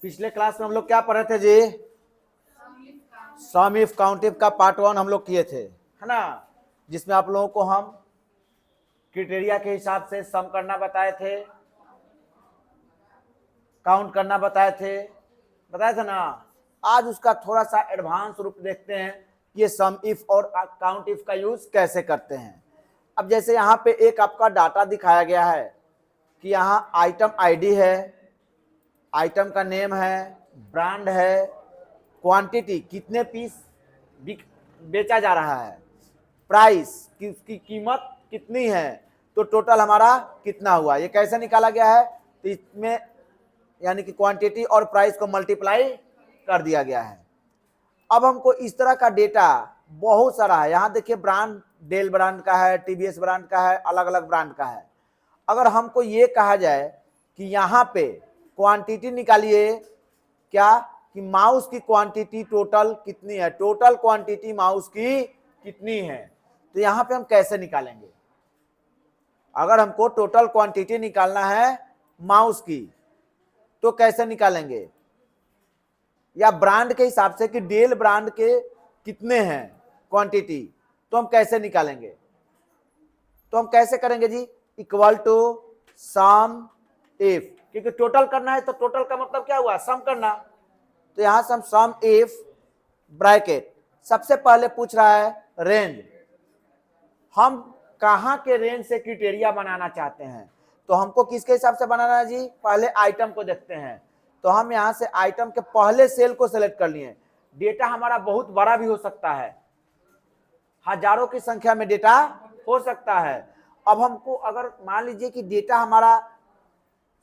पिछले क्लास में हम लोग क्या पढ़े थे जी? सम इफ काउंट इफ का पार्ट 1 हम लोग किए थे, है ना, जिसमें आप लोगों को हम क्राइटेरिया के हिसाब से सम करना बताए थे, काउंट करना बताए थे ना। आज उसका थोड़ा सा एडवांस रूप देखते हैं कि ये सम इफ और काउंट इफ का यूज कैसे करते हैं। अब जैसे यहाँ पे एक आपका डाटा दिखाया गया है कि यहाँ आइटम आईडी है, आइटम का नेम है, ब्रांड है, क्वांटिटी कितने पीस बेचा जा रहा है, प्राइस किसकी कीमत कितनी है, तो टोटल हमारा कितना हुआ। ये कैसे निकाला गया है? तो इसमें यानी कि क्वांटिटी और प्राइस को मल्टीप्लाई कर दिया गया है। अब हमको इस तरह का डेटा बहुत सारा है। यहाँ देखिए ब्रांड डेल ब्रांड का है, टीवीएस ब्रांड का है, अलग अलग ब्रांड का है। अगर हमको ये कहा जाए कि यहाँ पे क्वांटिटी निकालिए क्या कि माउस की क्वांटिटी टोटल कितनी है, टोटल क्वांटिटी माउस की कितनी है, तो यहाँ पे हम कैसे निकालेंगे? अगर हमको टोटल क्वांटिटी निकालना है माउस की तो कैसे निकालेंगे? या ब्रांड के हिसाब से कि डेल ब्रांड के कितने हैं क्वांटिटी, तो हम कैसे निकालेंगे? तो हम कैसे करेंगे जी? इक्वल टू सम इफ, क्योंकि टोटल करना है तो टोटल का मतलब क्या हुआ? सम करना। तो यहां से हम सम इफ ब्रैकेट, सबसे पहले पूछ रहा है रेंज, हम कहां के रेंज से क्राइटेरिया बनाना चाहते हैं, तो हमको किसके हिसाब से बनाना है जी? पहले आइटम को देखते हैं, तो हम यहां से आइटम के पहले सेल को सिलेक्ट कर लिए। डेटा हमारा बहुत बड़ा भी हो सकता है, हजारों की संख्या में डेटा हो सकता है। अब हमको अगर मान लीजिए कि डेटा हमारा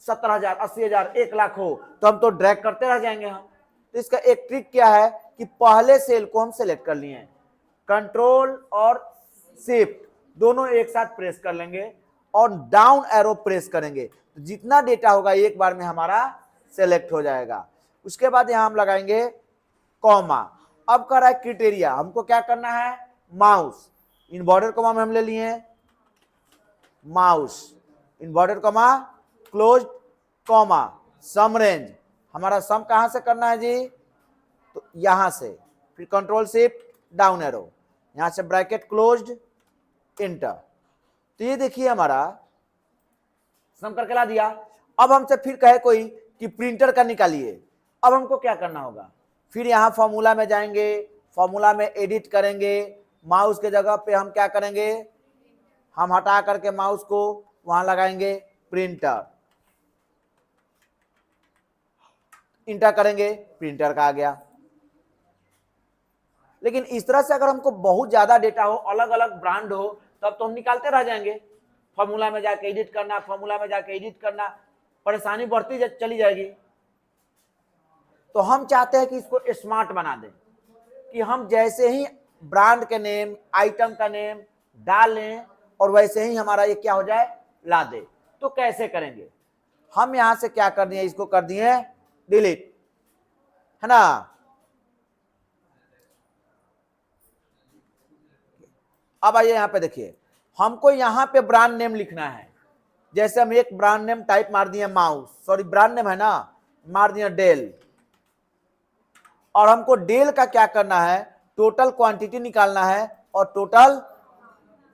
70,000, 80,000, 1,00,000 हो, तो हम तो ड्रैग करते रह जाएंगे हम। तो इसका एक ट्रिक क्या है कि पहले सेल को हम सिलेक्ट कर लिए, कंट्रोल और शिफ्ट दोनों एक साथ प्रेस कर लेंगे और डाउन एरो प्रेस करेंगे, तो जितना डेटा होगा एक बार में हमारा सेलेक्ट हो जाएगा। उसके बाद यहां हम लगाएंगे कॉमा। अब कर रहा है क्राइटेरिया, हमको क्या करना है? माउस इनवर्टेड कॉमा में हम ले लिए mouse inverted comma closed comma sum range. हमारा सम कहां से करना है जी? तो यहां से, फिर कंट्रोल शिफ्ट डाउन एरो, यहां से ब्रैकेट क्लोज्ड इंटर। तो ये देखिए हमारा सम करके ला दिया। अब हमसे फिर कहे कोई कि प्रिंटर का निकालिए, अब हमको क्या करना होगा? फिर यहां फॉर्मूला में जाएंगे, फॉर्मूला में एडिट करेंगे, माउस के जगह पे हम क्या करेंगे? हम हटा करके माउस को वहां लगाएंगे प्रिंटर, इंटर करेंगे, प्रिंटर का आ गया। लेकिन इस तरह से अगर हमको बहुत ज्यादा डेटा हो, अलग अलग ब्रांड हो, तब तो हम निकालते रह जाएंगे, फॉर्मूला में जाके एडिट करना, फॉर्मूला में जाके एडिट करना, परेशानी बढ़ती चली जाएगी। तो हम चाहते हैं कि इसको स्मार्ट बना दें, कि हम जैसे ही ब्रांड के नेम, आइटम का नेम डाल लें और वैसे ही हमारा ये क्या हो जाए? ला दे। तो कैसे करेंगे? हम यहां से क्या कर दिए? इसको कर दिए डिलीट, है ना। अब आइए यहां पे देखिए, हमको यहां पे ब्रांड नेम लिखना है। जैसे हम एक ब्रांड नेम टाइप मार दिए माउस, सॉरी ब्रांड नेम है ना, मार दिए डेल, और हमको डेल का क्या करना है? टोटल क्वांटिटी निकालना है और टोटल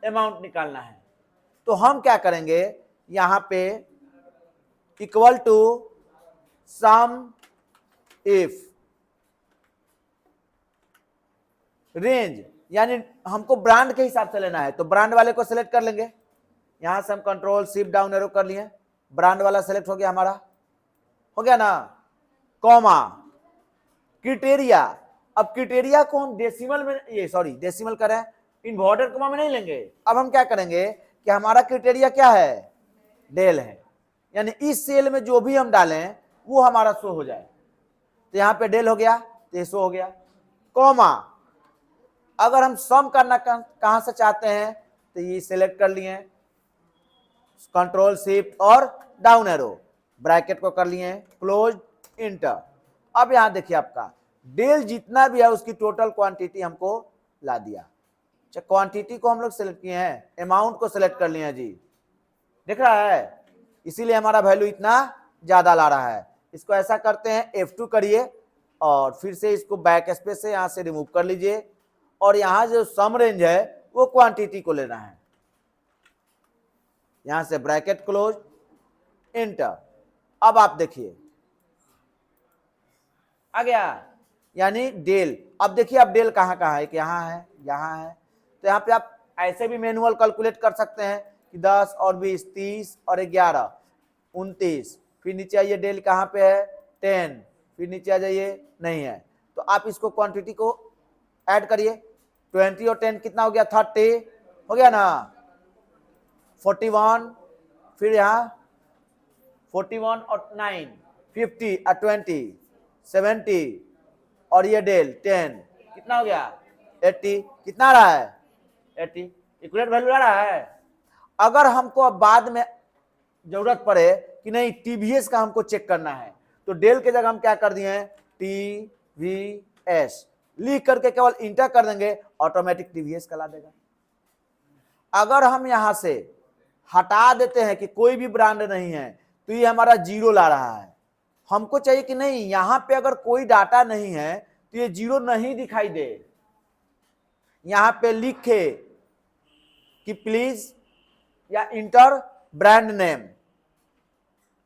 अमाउंट निकालना है। तो हम क्या करेंगे? यहां पे equal to sum if range, यानी हमको ब्रांड के हिसाब से लेना है, तो ब्रांड वाले को सिलेक्ट कर लेंगे। यहां से हम कंट्रोल शिफ्ट डाउन एरो कर लिए, ब्रांड वाला सिलेक्ट हो गया हमारा, हो गया ना। कॉमा क्राइटेरिया, अब क्राइटेरिया को हम डेसिमल में, ये सॉरी डेसिमल करें, इनवर्टेड कॉमा में नहीं लेंगे। अब हम क्या करेंगे कि हमारा क्राइटेरिया क्या है? डेल है, यानी इस सेल में जो भी हम डालें वो हमारा शो हो जाए। तो यहां पे डेल हो गया, तो ये शो हो गया। कॉमा अगर हम सम करना कहां से चाहते हैं, तो ये सिलेक्ट कर लिए, कंट्रोल शिफ्ट और डाउन एरो, ब्रैकेट को कर लिए क्लोज इंटर। अब यहां देखिए आपका डेल जितना भी है उसकी टोटल क्वांटिटी हमको ला दिया। क्वांटिटी को हम लोग सिलेक्ट किए हैं, अमाउंट को सिलेक्ट कर लिए हैं जी, दिख रहा है, इसीलिए हमारा वैल्यू इतना ज्यादा ला रहा है। इसको ऐसा करते हैं, F2 करिए और फिर से इसको बैक स्पेस से यहां से रिमूव कर लीजिए और यहां जो सम रेंज है वो क्वांटिटी को लेना है। यहां से ब्रैकेट क्लोज, एंटर। अब आप देखिए आ गया, यानी डेल। अब देखिए अब डेल कहां कहां है, यहां है, यहां है। तो यहां पे आप ऐसे भी मैनुअल कैलकुलेट कर सकते हैं कि 10 और 20, 30 और 11, 29। फिर नीचे आइए, डेल कहां पे है, 10। फिर नीचे आ जाइए, नहीं है। तो आप इसको क्वांटिटी को ऐड करिए, 20 और 10 कितना हो गया, 30 हो गया ना, 41। फिर यहाँ 41 और 9, 50 और 20, 70 और ये डेल 10 कितना हो गया, 80। कितना आ रहा है, 80। इक्वलेंट वैल्यू आ रहा है। अगर हमको अब बाद में जरूरत पड़े कि नहीं टीवीएस का हमको चेक करना है, तो डेल के जगह हम क्या कर दिए हैं, टीवीएस लिख करके केवल इंटर कर देंगे, ऑटोमेटिक टीवीएस का ला देगा। अगर हम यहां से हटा देते हैं कि कोई भी ब्रांड नहीं है, तो ये हमारा जीरो ला रहा है। हमको चाहिए कि नहीं यहां पे अगर कोई डाटा नहीं है तो ये जीरो नहीं दिखाई दे। यहां पे लिखे कि प्लीज या इंटर ब्रांड नेम।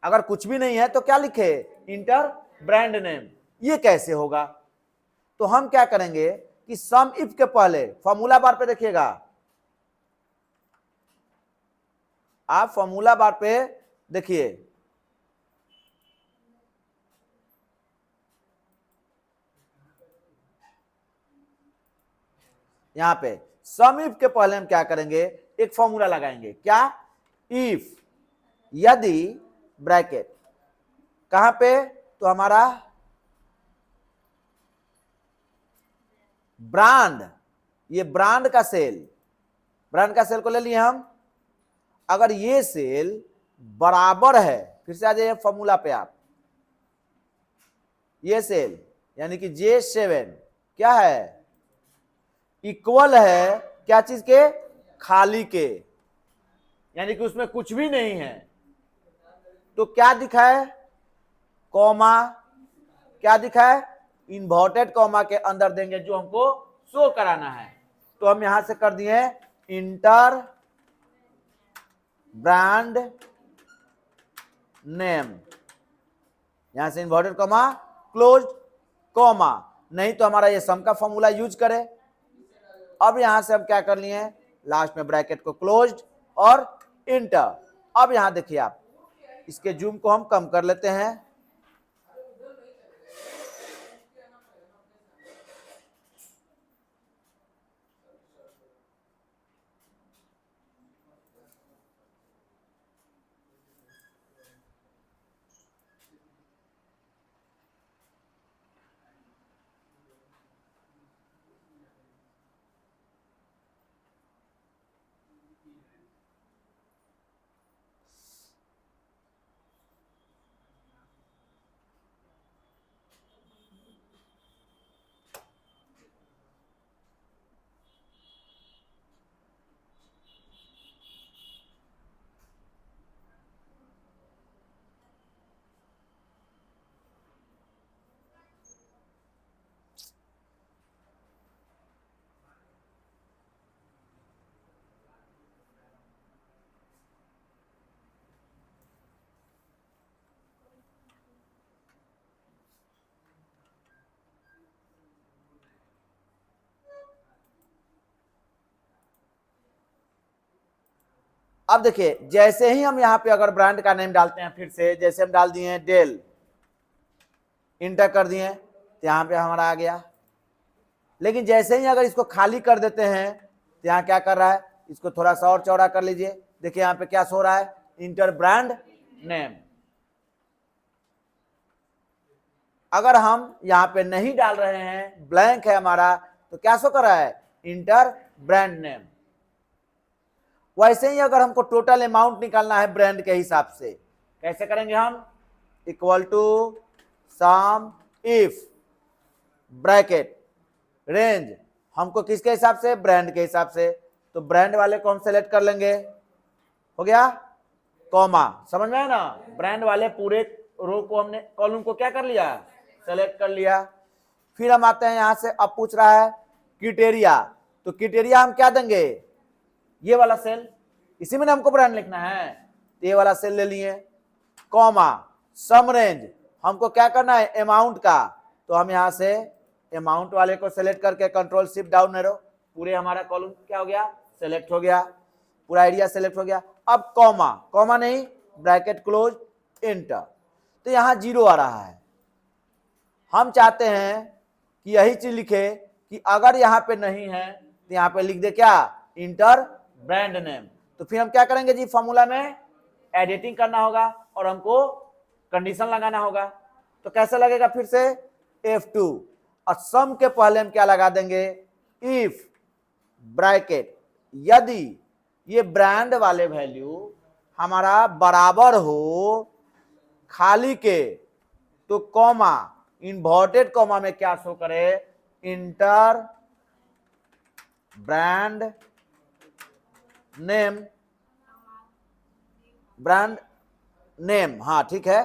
अगर कुछ भी नहीं है तो क्या लिखे, इंटर ब्रांड नेम। ये कैसे होगा, तो हम क्या करेंगे कि सम इफ के पहले फॉर्मूला बार पे देखिएगा, आप फॉर्मूला बार पे देखिए, यहां पे सम इफ के पहले हम क्या करेंगे, एक फॉर्मूला लगाएंगे, क्या, इफ, यदि ब्रैकेट कहां पे, तो हमारा ब्रांड, ये ब्रांड का सेल, ब्रांड का सेल को ले लिए हम। अगर ये सेल बराबर है, फिर से आ जाइए फॉर्मूला पे आप, ये सेल यानी कि J7 क्या है, इक्वल है क्या चीज के, खाली के, यानी कि उसमें कुछ भी नहीं है। तो क्या दिखा है, कॉमा, क्या दिखा है, इन्वर्टेड कॉमा के अंदर देंगे जो हमको शो कराना है। तो हम यहां से कर दिए इंटर ब्रांड नेम, यहां से इन्वर्टेड कॉमा, क्लोज्ड कॉमा, नहीं तो हमारा ये सम का फॉर्मूला यूज करें। अब यहां से हम क्या कर लिए, लास्ट में ब्रैकेट को क्लोज्ड और इंटर। अब यहां देखिए आप, इसके जूम को हम कम कर लेते हैं, अब देखिए जैसे ही हम यहाँ पे अगर ब्रांड का नेम डालते हैं, फिर से जैसे हम डाल दिए हैं डेल, इंटर कर दिए तो यहाँ पे हमारा आ गया। लेकिन जैसे ही अगर इसको खाली कर देते हैं तो यहाँ क्या कर रहा है, इसको थोड़ा सा और चौड़ा कर लीजिए, देखिए यहाँ पे क्या सो रहा है, इंटर ब्रांड नेम। अगर हम यहाँ पे नहीं डाल रहे हैं, ब्लैंक है हमारा, तो क्या शो कर रहा है, इंटर ब्रांड नेम। वैसे ही अगर हमको टोटल अमाउंट निकालना है ब्रांड के हिसाब से, कैसे करेंगे हम, equal to sum if bracket range, हमको किसके हिसाब से, ब्रांड के हिसाब से। तो ब्रांड वाले को हम सेलेक्ट कर लेंगे, हो गया, कॉमा, समझ में है ना, ब्रांड वाले पूरे रो को हमने कॉलम को क्या कर लिया, सेलेक्ट कर लिया। फिर हम आते हैं यहां से, अब पूछ रहा है क्राइटेरिया, तो क्राइटेरिया हम क्या देंगे, ये वाला सेल, इसी में ना हमको ब्रांड लिखना है, तो ये वाला सेल ले लिए। कॉमा सम रेंज, हमको क्या करना है अमाउंट का, तो हम यहां से अमाउंट वाले को सेलेक्ट करके कंट्रोल शिफ्ट डाउन एरो, पूरे हमारा कॉलम क्या हो गया, सेलेक्ट हो गया, पूरा एरिया सेलेक्ट हो गया। अब कॉमा, कॉमा नहीं, ब्रैकेट क्लोज, एंटर, तो यहां 0 आ रहा है। हम चाहते हैं कि यही चीज लिखे कि अगर यहां पे नहीं है तो यहां पे लिख दे क्या, इंटर ब्रांड नेम। तो फिर हम क्या करेंगे जी, फॉर्मूला में एडिटिंग करना होगा और हमको कंडीशन लगाना होगा। तो कैसे लगेगा, फिर से F2, और सम के पहले हम क्या लगा देंगे, इफ ब्रैकेट, यदि ये ब्रांड वाले वैल्यू हमारा बराबर हो खाली के, तो कॉमा इन्वर्टेड कॉमा में क्या शो करे, inter brand name, brand name, हाँ ठीक है,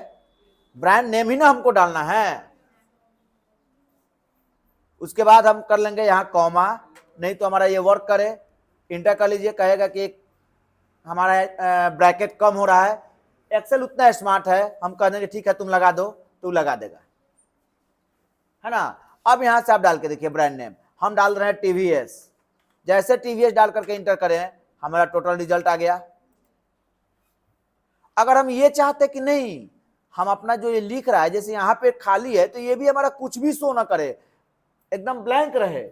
ब्रांड नेम ही ना हमको डालना है। उसके बाद हम कर लेंगे यहां कॉमा, नहीं तो हमारा ये वर्क करे, इंटर कर लीजिए, कहेगा कि हमारा ब्रैकेट कम हो रहा है। एक्सेल उतना स्मार्ट है, हम कह देंगे ठीक है तुम लगा दो, तो लगा देगा, है ना। अब यहां से आप डाल के देखिए ब्रांड नेम, हम डाल रहे हैं टीवीएस, जैसे टीवीएस डाल करके इंटर करें, हमारा टोटल रिजल्ट आ गया। अगर हम ये चाहते कि नहीं, हम अपना जो ये लिख रहा है, जैसे यहां पे खाली है, तो ये भी हमारा कुछ भी शो ना करे, एकदम ब्लैंक रहे,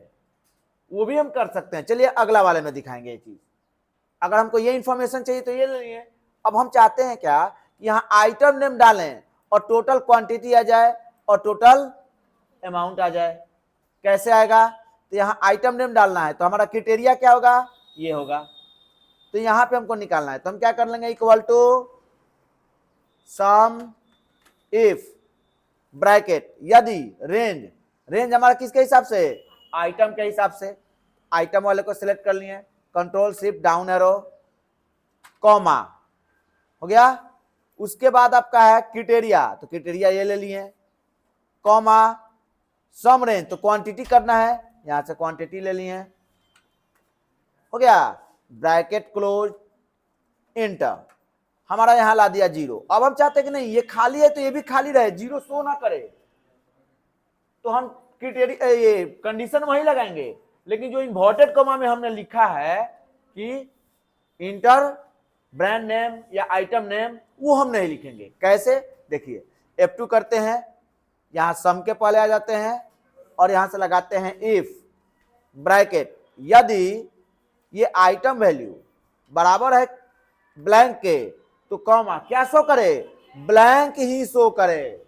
वो भी हम कर सकते हैं। चलिए अगला वाले में दिखाएंगे ये चीज। अगर हमको ये इंफॉर्मेशन चाहिए तो ये ले लिए। अब हम चाहते हैं क्या, यहाँ आइटम नेम डालें और टोटल क्वांटिटी आ जाए और टोटल अमाउंट आ जाए। कैसे आएगा, तो यहाँ आइटम नेम डालना है, तो हमारा क्राइटेरिया क्या होगा, ये होगा। तो यहाँ पे हमको निकालना है, तो हम क्या कर लेंगे, equal to sum if bracket, यदि रेंज, रेंज हमारा किसके हिसाब से, आइटम के हिसाब से, आइटम वाले को सिलेक्ट कर लिए, control shift down arrow, comma हो गया। उसके बाद आपका है क्राइटेरिया, तो क्राइटेरिया ये ले लिए, कॉमा सम रेंज, तो क्वांटिटी करना है, यहां से क्वांटिटी ले लिए, हो गया, ब्रैकेट क्लोज, एंटर, हमारा यहां ला दिया 0। अब हम चाहते हैं कि नहीं ये खाली है तो ये भी खाली रहे, 0 शो ना करे, तो हम क्राइटेरिया ये कंडीशन वही लगाएंगे, लेकिन जो इन्वर्टेड कॉमा में हमने लिखा है कि इंटर ब्रांड नेम या आइटम नेम, वो हम नहीं लिखेंगे। कैसे, देखिए F2 करते हैं, यहां सम के पहले आ जाते हैं और यहां से लगाते हैं इफ ब्रैकेट, यदि ये आइटम वैल्यू बराबर है ब्लैंक के, तो कॉमा क्या शो करे, ब्लैंक ही शो करे,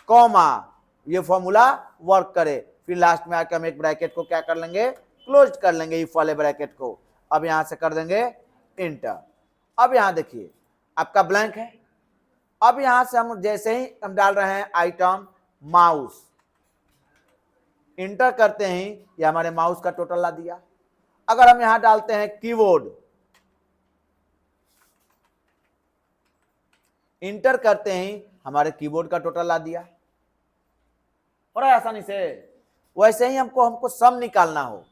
कॉमा ये फॉर्मूला वर्क करे। फिर लास्ट में आकर हम एक ब्रैकेट को क्या कर लेंगे, क्लोज कर लेंगे, इफ वाले ब्रैकेट को। अब यहां से कर देंगे इंटर। अब यहां देखिए आपका ब्लैंक है। अब यहां से हम जैसे ही हम डाल रहे हैं आइटम माउस, इंटर करते ही ये हमारे माउस का टोटल ला दिया। अगर हम यहां डालते हैं कीबोर्ड, इंटर करते ही हमारे कीबोर्ड का टोटल ला दिया, हो रहा है आसानी से। वैसे ही हमको सम निकालना हो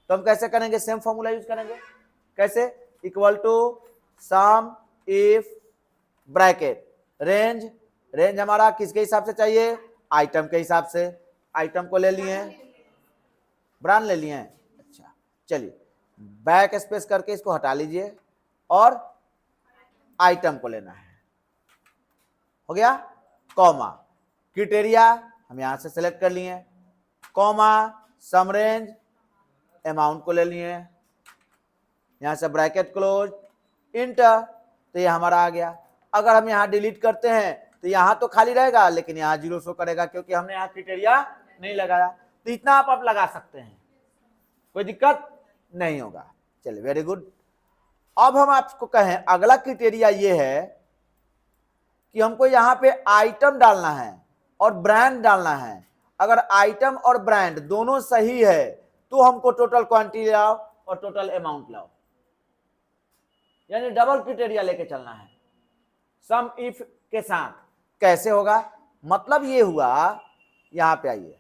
तो हम कैसे करेंगे, सेम फॉर्मूला यूज करेंगे। कैसे, equal to sum if bracket range, range हमारा किसके हिसाब से चाहिए, आइटम के हिसाब से, आइटम को ले लिए, ब्रांड ले लिए। अच्छा चलिए बैक स्पेस करके इसको हटा लीजिए और आइटम को लेना है, हो गया, कॉमा क्राइटेरिया हम यहां से सेलेक्ट कर लिए, कॉमा सम रेंज, अमाउंट को ले लिए, यहां से ब्रैकेट क्लोज, इंटर, तो ये हमारा आ गया। अगर हम यहां डिलीट करते हैं तो यहां तो खाली रहेगा, लेकिन यहां 0 शो करेगा क्योंकि हमने यहां क्राइटेरिया नहीं लगाया। तो इतना आप लगा सकते हैं, कोई दिक्कत नहीं होगा। चलिए वेरी गुड। अब हम आपको कहें अगला क्राइटेरिया ये है कि हमको यहां पे आइटम डालना है और ब्रांड डालना है। अगर आइटम और ब्रांड दोनों सही है तो हमको टोटल क्वांटिटी लाओ और टोटल अमाउंट लाओ, यानी डबल क्राइटेरिया लेके चलना है सम इफ के साथ। कैसे होगा? मतलब ये हुआ, यहां पे आइए,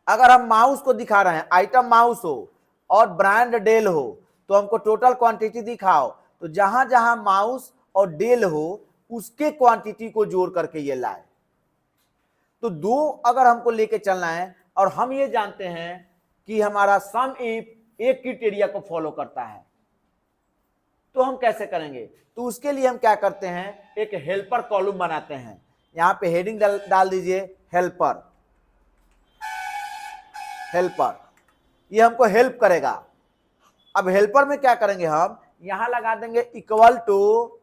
अगर हम माउस को दिखा रहे हैं, आइटम माउस हो और ब्रांड डेल हो, तो हमको टोटल क्वांटिटी दिखाओ, तो जहां जहां माउस और डेल हो उसके क्वांटिटी को जोड़ करके ये लाए। तो दो अगर हमको लेके चलना है और हम ये जानते हैं कि हमारा सम इफ एक क्राइटेरिया को फॉलो करता है, तो हम कैसे करेंगे? तो उसके लिए हम क्या करते हैं, एक हेल्पर कॉलम बनाते हैं। यहां पे हेडिंग डाल दीजिए हेल्पर, हेल्पर, ये हमको हेल्प करेगा। अब हेल्पर में क्या करेंगे, हम यहां लगा देंगे equal to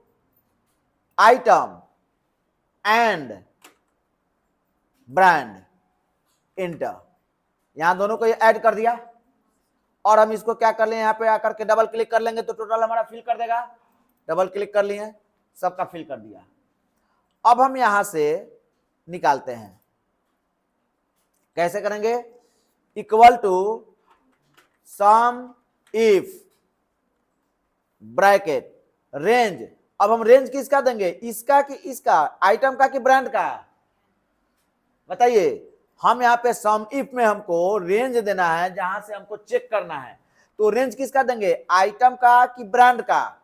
item and brand, enter, यहां दोनों को ये ऐड कर दिया। और हम इसको क्या कर लें, यहां पे आकर के डबल क्लिक कर लेंगे तो टोटल हमारा फिल कर देगा। डबल क्लिक कर लिए, सबका फिल कर दिया। अब हम यहां से निकालते हैं, कैसे करेंगे? Equal to sum if bracket range. अब हम रेंज किसका देंगे, इसका कि इसका, आइटम का कि ब्रांड का? बताइए। हम यहाँ पे सम इफ में हमको रेंज देना है, जहां से हमको चेक करना है, तो रेंज किसका देंगे, आइटम का कि ब्रांड का?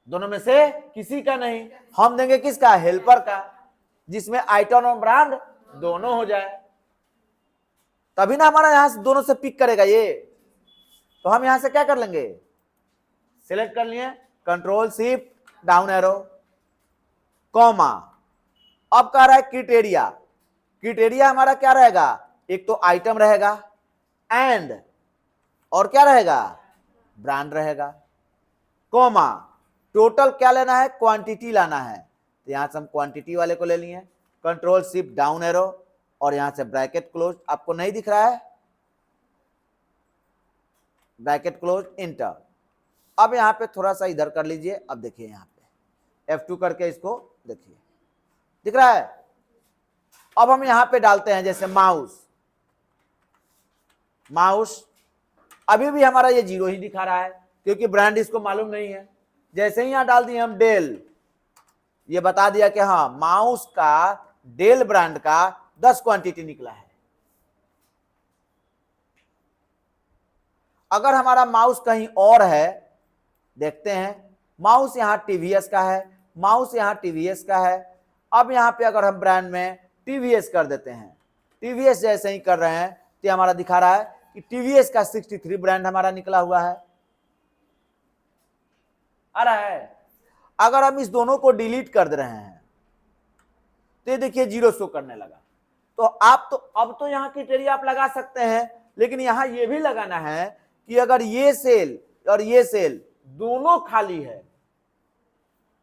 दोनों में से किसी का नहीं, हम देंगे किसका, हेल्पर का, जिसमें आइटम और ब्रांड दोनों हो जाए, तभी ना हमारा यहां से दोनों से पिक करेगा ये। तो हम यहां से क्या कर लेंगे, सिलेक्ट कर लिए, control shift down arrow, comma. अब कह रहा है क्राइटेरिया, क्राइटेरिया हमारा क्या रहेगा, एक तो आइटम रहेगा एंड, और क्या रहेगा, ब्रांड रहेगा, कॉमा, टोटल क्या लेना है, क्वांटिटी लाना है। तो यहां से हम क्वांटिटी वाले को ले लिए, कंट्रोल शिफ्ट डाउन एरो, और यहां से ब्रैकेट क्लोज, आपको नहीं दिख रहा है, ब्रैकेट क्लोज, इंटर। अब यहां पे थोड़ा सा इधर कर लीजिए, अब देखिए यहां पे F2 करके इसको देखिए, दिख रहा है। अब हम यहां पे डालते हैं जैसे माउस, माउस अभी भी हमारा ये 0 ही दिखा रहा है, क्योंकि ब्रांड इसको मालूम नहीं है। जैसे ही यहां डाल दिए हम डेल, ये बता दिया कि हाँ माउस का डेल ब्रांड का 10 क्वांटिटी निकला है। अगर हमारा माउस कहीं और है, देखते हैं, माउस यहां टीवीएस का है, माउस यहां टीवीएस का है। अब यहां पे अगर हम ब्रांड में टीवीएस कर देते हैं, टीवीएस जैसे ही कर रहे हैं तो हमारा दिखा रहा है कि टीवीएस का 63 ब्रांड हमारा निकला हुआ है, आ रहा है। अगर हम इस दोनों को डिलीट कर दे रहे हैं तो ये देखिए 0 शो करने लगा। तो आप तो अब तो यहां क्राइटेरिया आप लगा सकते हैं, लेकिन यहां ये भी लगाना है कि अगर ये सेल और ये सेल दोनों खाली है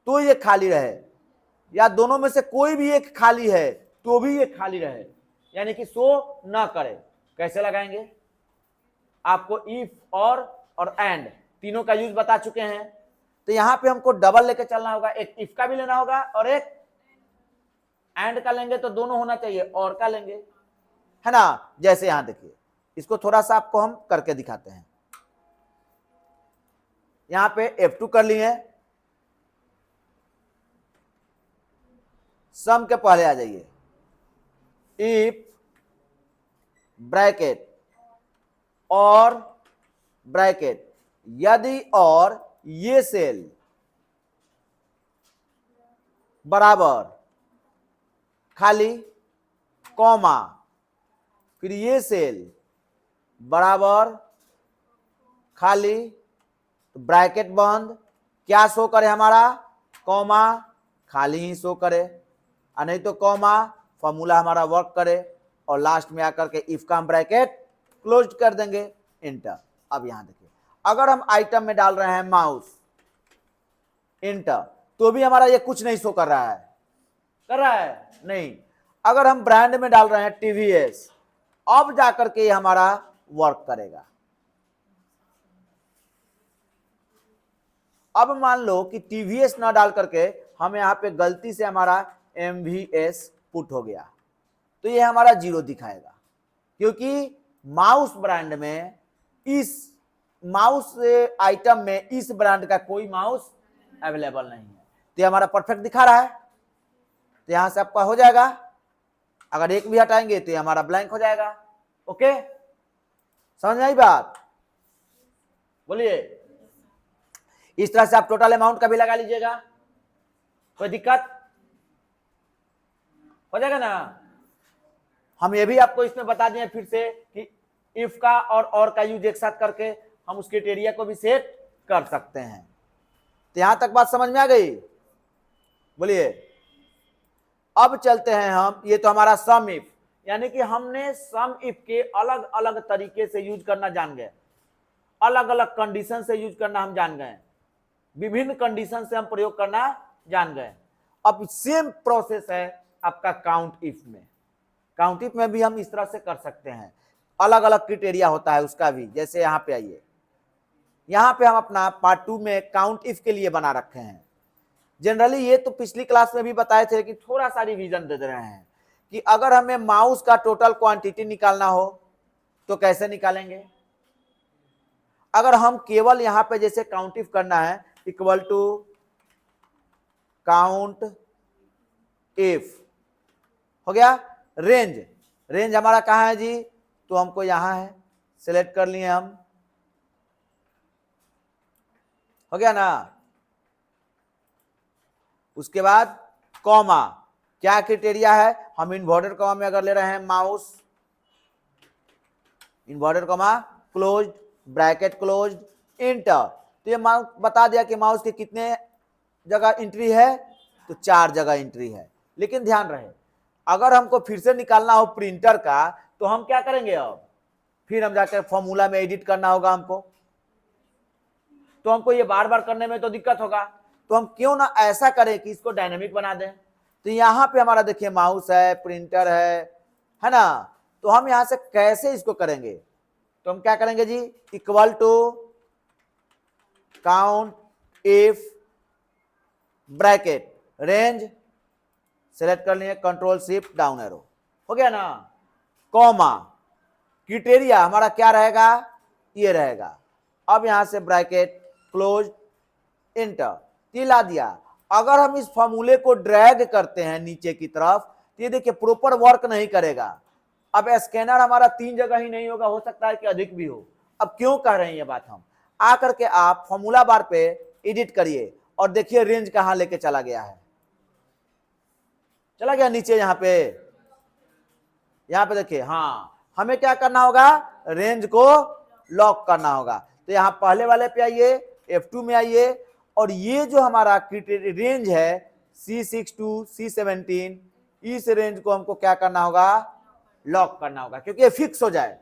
तो ये खाली रहे, या दोनों में से कोई भी एक खाली है तो भी ये खाली रहे, यानी कि शो ना करे। कैसे लगाएंगे, आपको इफ और एंड तीनों का यूज बता चुके हैं। तो यहां पे हमको डबल लेके चलना होगा, एक इफ का भी लेना होगा और एक एंड का लेंगे, तो दोनों होना चाहिए, और का लेंगे, है ना। जैसे यहां देखिए, इसको थोड़ा सा आपको हम करके दिखाते हैं। यहां पे F2 कर लिए, सम के पहले आ जाइए, इफ ब्रैकेट और ब्रैकेट, यदि और ये सेल बराबर खाली, कॉमा, फिर ये सेल बराबर खाली, तो ब्रैकेट बंद, क्या शो करे हमारा, कॉमा, खाली ही शो करे, और नहीं तो कॉमा, फॉर्मूला हमारा वर्क करे, और लास्ट में आकर के इफ का हम ब्रैकेट क्लोज कर देंगे, इंटर। अब यहां देखिए, अगर हम आइटम में डाल रहे हैं माउस, इंटर, तो भी हमारा ये कुछ नहीं शो कर रहा है, कर रहा है नहीं। अगर हम ब्रांड में डाल रहे हैं टीवीएस, अब जाकर के ये हमारा वर्क करेगा। अब मान लो कि टीवीएस ना डाल करके हम यहां पे गलती से हमारा एमवीएस पुट हो गया, तो ये हमारा 0 दिखाएगा, क्योंकि माउस ब्रांड में, इस माउस आइटम में इस ब्रांड का कोई माउस अवेलेबल नहीं है। तो ये हमारा परफेक्ट दिखा रहा है, तो यहां से आपका हो जाएगा। अगर एक भी हटाएंगे तो ये हमारा ब्लैंक हो जाएगा। ओके, समझ में आई बात? बोलिए। इस तरह से आप टोटल अमाउंट का भी लगा लीजिएगा, कोई दिक्कत हो जाएगा ना। हम ये भी आपको इसमें बता दिए फिर से कि इफ का और का यूज एक साथ करके हम उस क्राइटेरिया को भी सेट कर सकते हैं। तो यहां तक बात समझ में आ गई? बोलिए। अब चलते हैं हम, ये तो हमारा सम इफ, यानी कि हमने सम इफ के अलग अलग तरीके से यूज करना जान गए, अलग अलग कंडीशन से यूज करना हम जान गए, विभिन्न कंडीशन से हम प्रयोग करना जान गए। अब सेम प्रोसेस है आपका काउंट इफ में। काउंट इफ में भी हम इस तरह से कर सकते हैं, अलग अलग क्राइटेरिया होता है उसका भी। जैसे यहां पे आइए, यहां पे हम अपना पार्ट 2 में काउंट इफ के लिए बना रखे हैं। जनरली ये तो पिछली क्लास में भी बताए थे कि थोड़ा सा रिवीजन दे रहे हैं कि अगर हमें माउस का टोटल क्वांटिटी निकालना हो तो कैसे निकालेंगे। अगर हम केवल यहां पे जैसे काउंट इफ करना है, इक्वल टू काउंट इफ हो गया। रेंज, रेंज हमारा कहां है जी? तो हमको यहां है, सिलेक्ट कर लिए हम, हो गया ना। उसके बाद कॉमा, क्या क्राइटेरिया है? हम इन्वर्टेड कॉमा में अगर ले रहे हैं mouse, inverted comma closed, bracket closed, inter, तो ये माउस बता दिया कि माउस के कितने जगह एंट्री है, तो 4 जगह एंट्री है। लेकिन ध्यान रहे, अगर हमको फिर से निकालना हो प्रिंटर का तो हम क्या करेंगे? अब फिर हम जाकर फॉर्मूला में एडिट करना होगा हमको, तो हमको ये बार बार करने में तो दिक्कत होगा। तो हम क्यों ना ऐसा करें कि इसको डायनेमिक बना दें। तो यहां पे हमारा देखिए माउस है, प्रिंटर है ना। तो हम यहां से कैसे इसको करेंगे? तो हम क्या करेंगे जी? Equal to count if bracket range, select कर लिए, कंट्रोल शिफ्ट डाउन एरो, हो गया ना। कॉमा, क्राइटेरिया हमारा क्या रहेगा? ये रहेगा। अब यहां से ब्रैकेट क्लोज, इंटर, ये ला दिया। अगर हम इस फॉर्मूले को ड्रैग करते हैं नीचे की तरफ तो ये देखिए प्रॉपर वर्क नहीं करेगा। अब स्कैनर हमारा 3 जगह ही नहीं होगा, हो सकता है कि अधिक भी हो। अब क्यों कह रहे हैं ये बात हम? आकर के आप फॉर्मूला बार पे एडिट करिए और देखिए रेंज कहां लेके चला गया है। चला गया नीचे, यहां पे देखिए। हाँ, हमें क्या करना होगा? रेंज को लॉक करना होगा। तो यहां पहले वाले पे आइए, F2 में आइए, और ये जो हमारा रेंज है C6 to C17, इस रेंज को हमको क्या करना होगा? लॉक करना होगा, क्योंकि ये फिक्स हो जाए।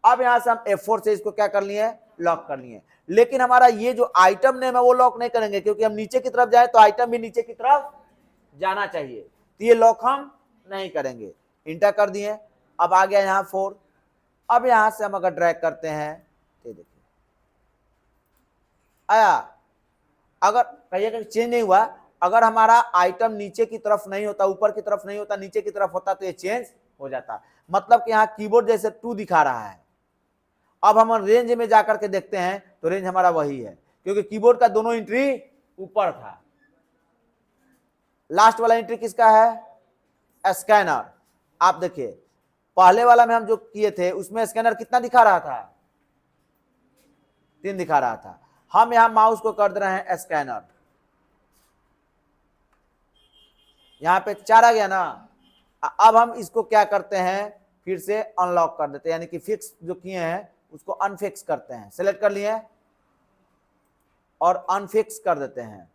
अब यहां से हम F4 से इसको क्या कर लिए? लॉक कर लिए। लेकिन हमारा ये जो आइटम नेम है वो लॉक नहीं करेंगे, क्योंकि हम नीचे की तरफ जाए तो आइटम भी नीचे की तरफ जाना चाहिए, तो ये लॉक हम नहीं करेंगे। इंटर कर दिए। अब आ गया यहाँ 4। अब यहां से हम अगर ड्रैग करते हैं तो देखिए आया। अगर कहिएगा चेंज नहीं हुआ, अगर हमारा आइटम नीचे की तरफ नहीं होता, ऊपर की तरफ नहीं होता, नीचे की तरफ होता तो ये चेंज हो जाता। मतलब कि यहाँ कीबोर्ड जैसे 2 दिखा रहा है। अब हम रेंज में जाकर के देखते हैं तो रेंज हमारा वही है, क्योंकि कीबोर्ड का दोनों एंट्री ऊपर था। लास्ट वाला एंट्री किसका है? स्कैनर। आप देखिए पहले वाला में हम जो किए थे उसमें स्कैनर कितना दिखा रहा था? 3 दिखा रहा था। हम यहां माउस को कर दे रहे हैं स्कैनर, यहां पे 4 आ गया ना। अब हम इसको क्या करते हैं? फिर से अनलॉक कर देते हैं, यानी कि फिक्स जो किए हैं उसको अनफिक्स करते हैं। सेलेक्ट कर लिए और अनफिक्स कर देते हैं।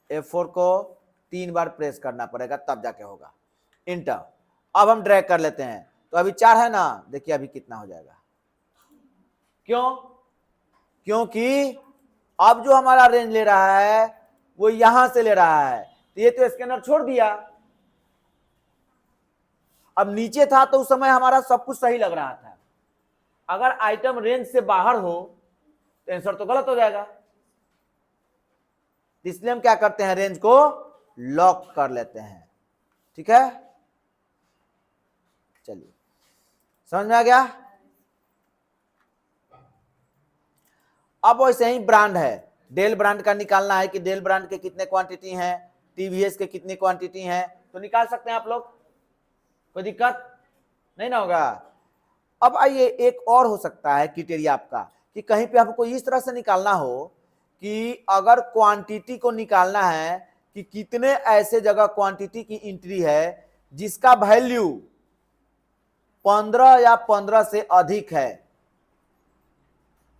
F4 को 3 बार प्रेस करना पड़ेगा तब जाके होगा। इंटर। अब हम ड्रैग कर लेते हैं, तो अभी 4 है ना, देखिए अभी कितना हो जाएगा। क्यों? क्योंकि अब जो हमारा रेंज ले रहा है वो यहां से ले रहा है, तो ये तो स्कैनर छोड़ दिया। अब नीचे था तो उस समय हमारा सब कुछ सही लग रहा था। अगर आइटम रेंज से बाहर हो तो आंसर तो गलत हो जाएगा। इसलिए हम क्या करते हैं? रेंज को लॉक कर लेते हैं। ठीक है, चलिए समझ में आ गया। अब वैसे ही ब्रांड है, डेल ब्रांड का निकालना है कि डेल ब्रांड के कितने क्वांटिटी हैं, टीवीएस के कितनी क्वांटिटी हैं, तो निकाल सकते हैं आप लोग, कोई दिक्कत नहीं ना होगा। अब आइए एक और हो सकता है क्राइटेरिया आपका कि कहीं पे हमको इस तरह से निकालना हो कि अगर क्वांटिटी को निकालना है कि कितने ऐसे जगह क्वांटिटी की एंट्री है जिसका वैल्यू 15 या 15 से अधिक है,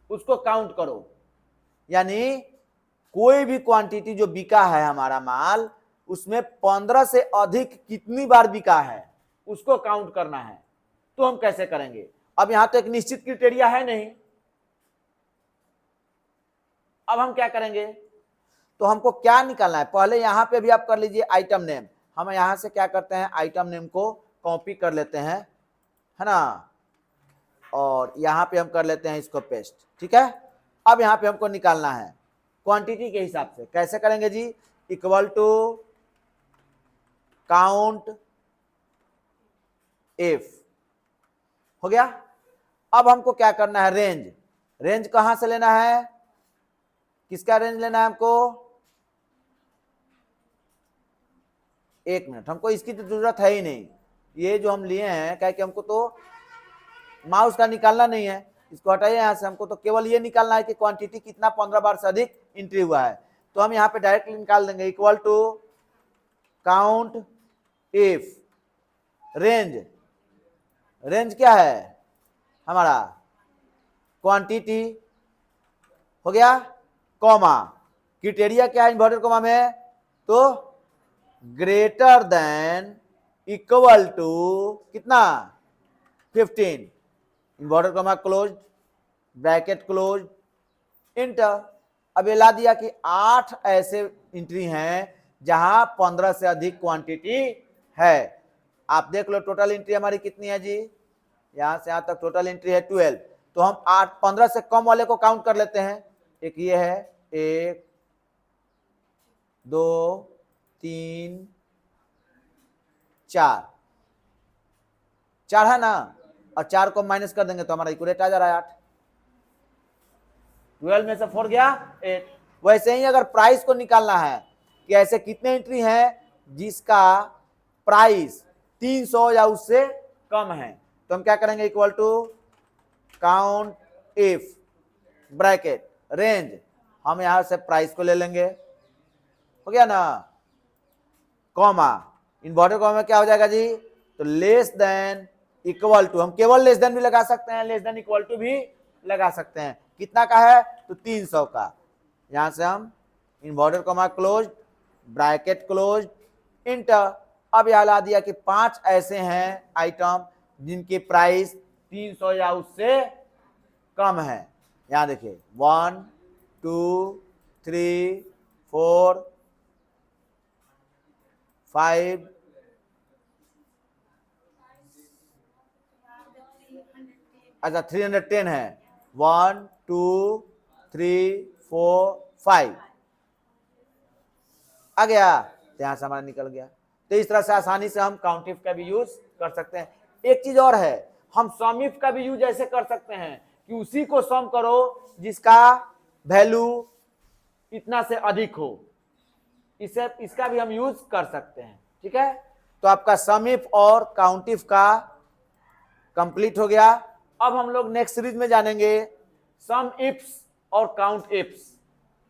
उसको काउंट करो। यानी कोई भी क्वांटिटी जो बिका है हमारा माल, उसमें 15 से अधिक कितनी बार बिका है उसको काउंट करना है। तो हम कैसे करेंगे? अब यहां तो एक निश्चित क्राइटेरिया है नहीं, अब हम क्या करेंगे? तो हमको क्या निकालना है, पहले यहां पे भी आप कर लीजिए आइटम नेम। हम यहां से क्या करते हैं, आइटम नेम को कॉपी कर लेते हैं, है ना, और यहां पे हम कर लेते हैं इसको पेस्ट। ठीक है, अब यहां पे हमको निकालना है क्वांटिटी के हिसाब से। कैसे करेंगे जी? इक्वल टू काउंट इफ, हो गया। अब हमको क्या करना है, रेंज। रेंज कहां से लेना है, किसका रेंज लेना है हमको? एक मिनट, हमको इसकी तो जरूरत है ही नहीं, ये जो हम लिए हैं क्या कि हमको तो माउस का निकालना नहीं है, इसको हटाइए यहां से। हमको तो केवल ये निकालना है कि क्वांटिटी कितना 15 बार से अधिक एंट्री हुआ है। तो हम यहाँ पे डायरेक्टली निकाल देंगे equal to count if range. Range क्या है हमारा? क्वांटिटी, हो गया, कॉमा। क्राइटेरिया क्या है इन्वर्टेड कॉमा में? तो ग्रेटर देन इक्वल टू कितना? 15, inverted comma close, bracket close, inter. अब ये ला दिया कि 8 ऐसे एंट्री हैं जहां 15 से अधिक क्वांटिटी है। आप देख लो टोटल एंट्री हमारी कितनी है जी, यहां से यहां तक टोटल एंट्री है 12। तो हम 15 से कम वाले को काउंट कर लेते हैं। एक ये है, 1 2 3 4, 4 है ना, और 4 को माइनस कर देंगे तो हमारा इक्वलेट आ जा रहा है 8। 12 में से 4 गया 8। वैसे ही अगर प्राइस को निकालना है कि ऐसे कितने एंट्री हैं जिसका प्राइस 300 या उससे कम है, तो हम क्या करेंगे, equal to count if bracket range. हम यहां से प्राइस को ले लेंगे, हो गया ना, कॉमा, इन्वर्टेड कॉमा में क्या हो जाएगा जी? तो लेस देन इक्वल टू, हम केवल लेस देन भी लगा सकते हैं, लेस देन इक्वल टू भी लगा सकते हैं। कितना का है? तो 300 का। यहां से हम inverted comma close, bracket close, inter. अब यह ला दिया कि 5 ऐसे हैं आइटम जिनकी प्राइस 300 या उससे कम है। यहां देखिए 1 2 3 4 5 अच्छा 310 है, 1 2 3 4 5 आ गया, तो यहां से हमारा निकल गया। तो इस तरह से आसानी से हम काउंट इफ का भी यूज कर सकते हैं। एक चीज और है, हम सम इफ का भी यूज ऐसे कर सकते हैं कि उसी को सम करो जिसका वैल्यू इतना से अधिक हो, इसे इसका भी हम यूज कर सकते हैं। ठीक है, तो आपका सम इफ और काउंट इफ का कंप्लीट हो गया। अब हम लोग नेक्स्ट सीरीज में जानेंगे सम इफ्स और काउंट इफ्स।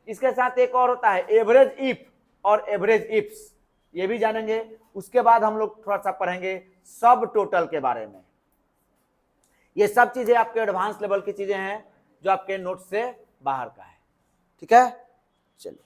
इसके साथ एक और होता है एवरेज इफ और एवरेज इफ्स, ये भी जानेंगे। उसके बाद हम लोग थोड़ा सा पढ़ेंगे सब टोटल के बारे में। ये सब चीजें आपके एडवांस लेवल की चीजें हैं जो आपके नोट से बाहर का है। ठीक है, चलिए।